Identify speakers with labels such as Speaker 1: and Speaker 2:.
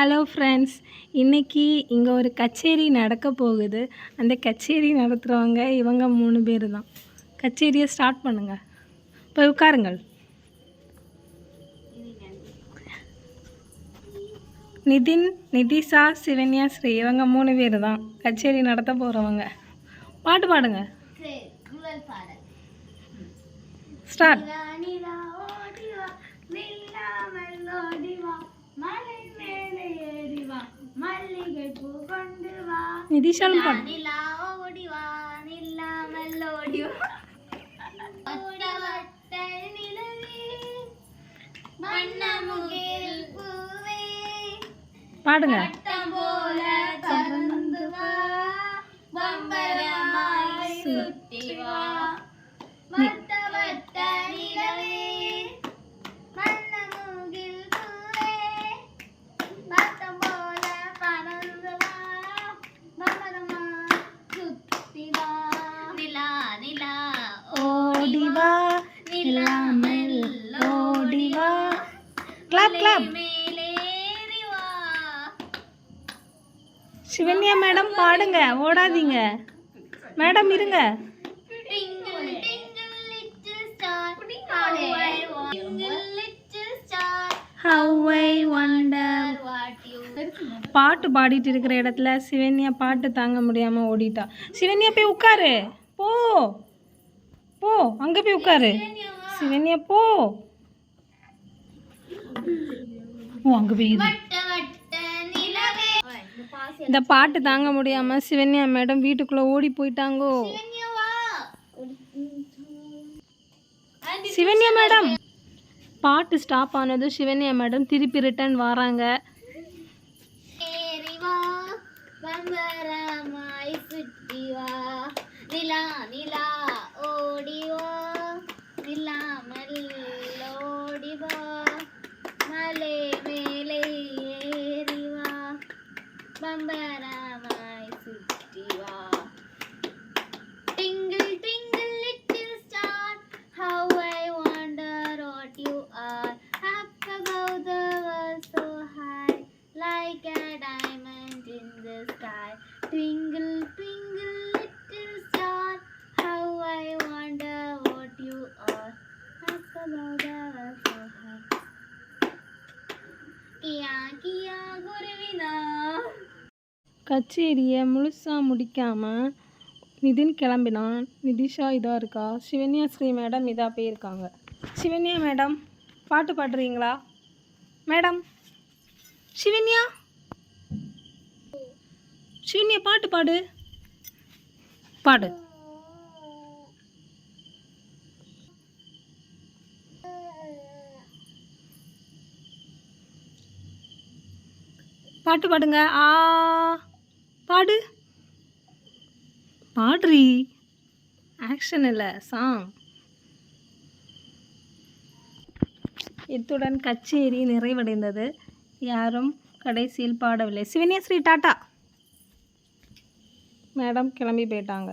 Speaker 1: Hello friends, இன்றைக்கி இங்கே ஒரு கச்சேரி நடக்க போகுது. அந்த கச்சேரி நடத்துகிறவங்க இவங்க 3 பேர் தான். கச்சேரியை ஸ்டார்ட் பண்ணுங்கள். போய் உட்காருங்கள். நிதின், நிதிஷா, சிவன்யா, ஸ்ரீ இவங்க 3 பேர் தான் கச்சேரி நடத்த போகிறவங்க. பாட்டு பாடுங்க. ஸ்டார்ட். நிதிஷாலும் பாடு. பாடுங்க. ஓடிவா நிலாமல் ஓடிவா. Clap clap. சிவன்யா மேடம் பாடுங்க, ஓடாதீங்க மேடம், இருங்க. பாட்டு பாடிட்டு இருக்கிற இடத்துல சிவன்யா பாட்டு தாங்க முடியாமல் ஓடிட்டா. சிவன்யா போய் உட்காரு, போ போ, அங்கே போய் உட்காரு. சிவன்யா போ. ஓ, அங்கே போய் இந்த பாட்டு தாங்க முடியாமல் சிவன்யா மேடம் வீட்டுக்குள்ளே ஓடி போயிட்டாங்கோ. சிவன்யா மேடம் பாட்டு ஸ்டாப் ஆனதும் சிவன்யா மேடம் திருப்பி ரிட்டர்ன் வராங்க.
Speaker 2: பம்பரமாய் சுற்றி வா. Twinkle twinkle little star, how I wonder what you are. Up above the world so high, like a diamond in the sky. Twinkle twinkle little star, how I wonder what you are. Up above the world so high. கியா கியா குருவினா.
Speaker 1: கச்சேரியை முழுசாக முடிக்காமல் நிதின் கிளம்பினான். நிதிஷா இதாக இருக்கா. Shivanya Sri madam இதாக போயிருக்காங்க. Shivanya madam பாட்டு பாடுறீங்களா madam? Shivanya, Shivanya பாட்டு பாடு, பாடு. பாட்டு பாடுங்க. பாடு, பாடுறி. ஆக்ஷன் இல்லை, சாங். இத்துடன் கச்சேரி நிறைவடைந்தது. யாரும் கடைசியில் பாடவில்லை. சிவன்யா ஸ்ரீ டாட்டா. மேடம் கிளம்பி போயிட்டாங்க.